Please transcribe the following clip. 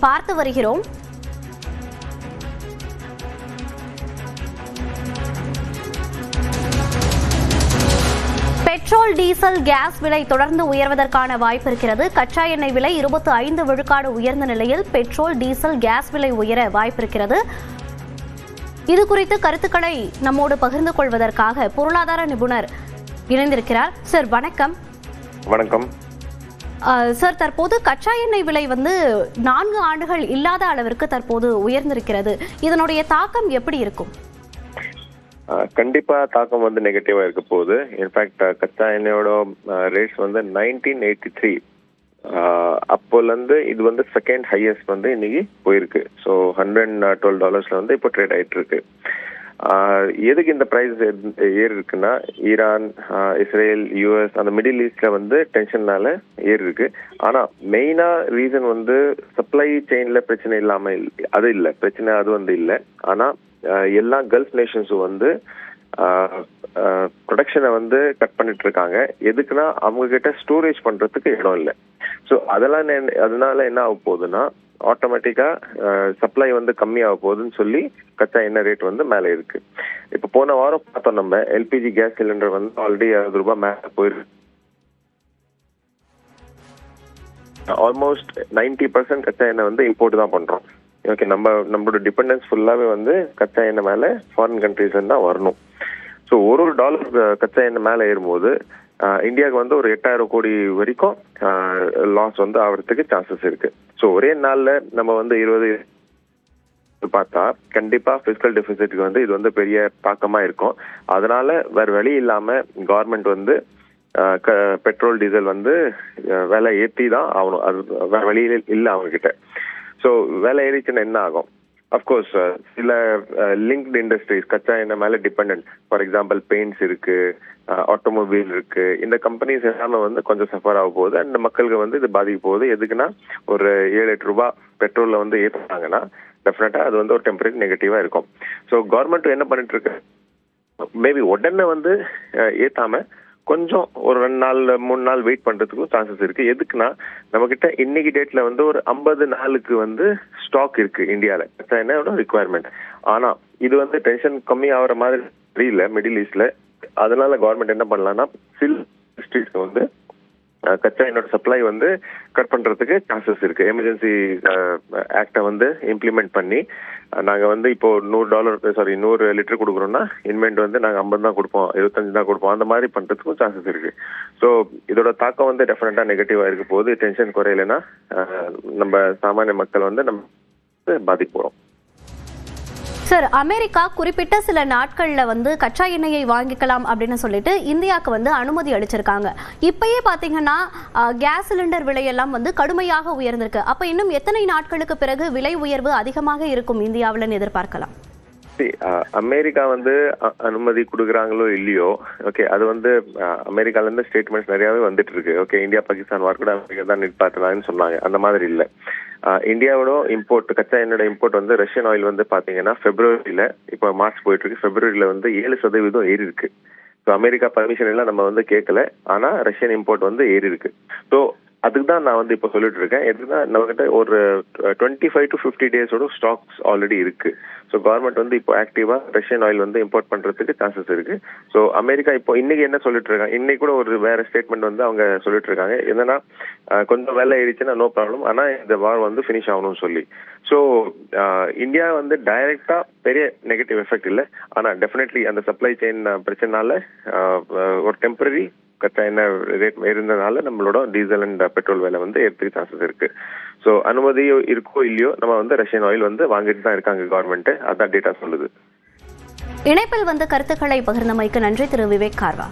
பார்த்து வருகிறோம். Petrol, diesel, case விலை தொடர்ந்து உயர்வதற்கான வாய்ப்பு இருக்கிறது. கச்சா எண்ணெய் விலை 25 விழுக்காடு உயர்ந்த நிலையில் பெட்ரோல், டீசல், கேஸ் விலை உயர வாய்ப்பு இருக்கிறது. இது குறித்து கருத்துக்களை நம்மோடு பகிர்ந்து கொள்வதற்காக பொருளாதார நிபுணர் இணைந்திருக்கிறார். சார் வணக்கம். வணக்கம் சார், தற்போது கச்சா எண்ணெய் விலை 4 ஆண்டுகள் இல்லாத அளவிற்கு தற்போது உயர்ந்திருக்கிறது. இதனுடைய தாக்கம் எப்படி இருக்கும்? கண்டிப்பா தாக்கம் நெகட்டிவா இருக்க போகுது. இன்ஃபேக்ட் கச்சா எண்ணெயோட ரேட்ஸ் 1983 அப்போல இருந்து இது செகண்ட் ஹையஸ்ட் இன்னைக்கு போயிருக்கு. ஸோ $112 இப்போ ட்ரேட் ஆயிட்டு இருக்கு. எதுக்கு இந்த பிரைஸ் ஏறி இருக்குன்னா, ஈரான், இஸ்ரேல், யூஎஸ் அந்த மிடில் ஈஸ்ட்ல டென்ஷன்னால ஏறி இருக்கு. ஆனா மெயினா ரீசன் சப்ளை செயின்ல பிரச்சனை இல்லாம அது இல்லை, பிரச்சனை அது இல்லை. ஆனா எல்லா கல்ஃப் நேஷன்ஸும் ப்ரொடக்ஷனை கட் பண்ணிட்டு இருக்காங்க. எதுக்குன்னா அவங்க கிட்ட ஸ்டோரேஜ் பண்றதுக்கு இடம் இல்லை. ஸோ அதனால என்ன ஆக போகுதுன்னா, ஆட்டோமேட்டிக்கா சப்ளை கம்மியாக போகுதுன்னு சொல்லி கச்சா எண்ணெய் ரேட் மேலே இருக்கு. இப்போ போன வாரம் பார்த்தோம், நம்ம எல்பிஜி கேஸ் சிலிண்டர் ஆல்ரெடி ₹60 மேலே போயிருக்கு. ஆல்மோஸ்ட் 90% கச்சா எண்ணெய் இம்போர்ட் தான் பண்றோம். ஓகே, நம்மளோட டிபெண்டன்ஸ் ஃபுல்லாவே கச்சா எண்ணெய் மேல ஃபாரின் கண்ட்ரீஸ்ல தான் வரணும். ஸோ ஒரு $1 கச்சா எண்ணெய் மேல ஏறும்போது இந்தியாவுக்கு ஒரு 8000 கோடி வரைக்கும் லாஸ் ஆகிறதுக்கு சான்சஸ் இருக்கு. ஸோ ஒரே நாள்ல நம்ம 20 பார்த்தா கண்டிப்பா பிசிக்கல் டெபிசிட்டுக்கு இது பெரிய தாக்கமா இருக்கும். அதனால வேற வழி இல்லாம கவர்மெண்ட் பெட்ரோல், டீசல் விலை ஏற்றி தான் ஆகணும். அது வேற வழியில இல்லை அவங்க கிட்ட. ஸோ வேலை ஏறிச்சுன்னா என்ன ஆகும்? அஃப்கோர்ஸ் சில லிங்க்டு இண்டஸ்ட்ரீஸ் கச்சா எண்ணெய் மேலே டிபெண்ட். ஃபார் எக்ஸாம்பிள் பெயிண்ட்ஸ் இருக்கு, ஆட்டோமொபைல் இருக்கு. இந்த கம்பெனிஸ் எல்லாமே கொஞ்சம் சஃபர் ஆக போகுது. அந்த மக்களுக்கு இது பாதிக்க போகுது. எதுக்குன்னா, ஒரு $7-8 பெட்ரோல்ல ஏற்றுனாங்கன்னா டெஃபினட்டா அது ஒரு டெம்பரரி நெகட்டிவா இருக்கும். ஸோ கவர்மெண்ட் என்ன பண்ணிட்டு இருக்கு, மேபி உடனே ஏத்தாம கொஞ்சம் ஒரு 2 நாள் 3 நாள் வெயிட் பண்றதுக்கும் சான்சஸ் இருக்கு. எதுக்குன்னா, நம்ம கிட்ட இன்னைக்கு டேட்ல ஒரு 50 நாளுக்கு ஸ்டாக் இருக்கு இந்தியால கச்சா எண்ணெயோட ரிக்குவயர்மெண்ட். ஆனா இது டென்ஷன் கம்மி ஆகிற மாதிரி தெரியல மிடில் ஈஸ்ட்ல. அதனால கவர்மெண்ட் என்ன பண்ணலாம்னா, சில டிஸ்ட்ரிக்ட்ஸ்க்கு கச்சா எண்ணெயோட சப்ளை கட் பண்றதுக்கு சான்சஸ் இருக்கு. எமர்ஜென்சி ஆக்டை இம்ப்ளிமெண்ட் பண்ணி நாங்க இப்போ $100 லிட்டர் கொடுக்குறோம்னா இன்வெண்ட் நாங்க 50 தான் கொடுப்போம், 25 தான் கொடுப்போம், அந்த மாதிரி பண்றதுக்கும் சான்சஸ் இருக்கு. ஸோ இதோட தாக்கம் டெஃபினட்டா நெகட்டிவா இருக்க போது. டென்ஷன் குறையலைன்னா நம்ம சாமானிய மக்கள் நம்ம பாதிக்க போறோம். சார், அமெரிக்கா குறிப்பிட்ட சில நாட்கள்ல கச்சா எண்ணெயை வாங்கிக்கலாம் அப்படின்னு சொல்லிட்டு இந்தியாவுக்கு அனுமதி அளிச்சிருக்காங்க. இப்பயே பாத்தீங்கன்னா கேஸ் சிலிண்டர் விலையெல்லாம் கடுமையாக உயர்ந்திருக்கு. அப்ப இன்னும் எத்தனை நாட்களுக்கு பிறகு விலை உயர்வு அதிகமாக இருக்கும் இந்தியாவில்னு எதிர்பார்க்கலாம்? அமெரிக்கா அனுமதி கொடுக்குறாங்களோ இல்லையோ, ஓகே, அது அமெரிக்கால இருந்து ஸ்டேட்மெண்ட்ஸ் நிறையவே வந்துட்டு இருக்கு. ஓகே, இந்தியா பாகிஸ்தான் வார் கூட அமெரிக்கா தான் நிற்பாட்டுறாங்கன்னு சொன்னாங்க. அந்த மாதிரி இல்லை. இந்தியாவோட இம்போர்ட், கச்சா எண்ணெயோட இம்போர்ட் ரஷ்யன் ஆயில் பாத்தீங்கன்னா பிப்ரவரியில, இப்போ மார்ச் போயிட்டு இருக்கு, பிப்ரவரியில 7% ஏறி இருக்கு. ஸோ அமெரிக்கா பர்மிஷன் எல்லாம் நம்ம கேட்கல. ஆனா ரஷ்யன் இம்போர்ட் ஏறி இருக்கு. ஸோ அதுக்கு தான் நான் இப்போ சொல்லிட்டு இருக்கேன். எதுனா நம்ம கிட்ட ஒரு 25 to 50 டேஸோட ஸ்டாக்ஸ் ஆல்ரெடி இருக்கு. ஸோ கவர்மெண்ட் இப்போ ஆக்டிவா ரஷ்யன் ஆயில் இம்போர்ட் பண்றதுக்கு சான்சஸ் இருக்கு. ஸோ அமெரிக்கா இப்போ இன்னைக்கு என்ன சொல்லிட்டு இருக்காங்க, இன்னைக்கு கூட ஒரு வேற ஸ்டேட்மெண்ட் அவங்க சொல்லிட்டு இருக்காங்க. என்னன்னா, கொஞ்சம் வேலை ஏறிச்சுன்னா நோ ப்ராப்ளம், ஆனா இந்த வார் ஃபினிஷ் ஆகணும்னு சொல்லி. ஸோ இந்தியா டைரக்டா பெரிய நெகட்டிவ் எஃபெக்ட் இல்லை. ஆனா டெஃபினெட்லி அந்த சப்ளை செயின் பிரச்சனைனால ஒரு டெம்பரரி கச்சா எண்ணெய் ரேட் இருந்ததுனால நம்மளோட டீசல் அண்ட் பெட்ரோல் விலை ஏறதுக்கு சான்சஸ் இருக்கு. ஸோ அனுமதி இருக்கோ இல்லையோ நம்ம ரஷ்யன் ஆயில் வாங்கிட்டு தான் இருக்காங்க கவர்மெண்ட். அதான் டேட்டா சொல்லுது. இணைப்பில் கருத்துக்களை பகிர்ந்தமைக்கு நன்றி திரு விவேக் கார்வா.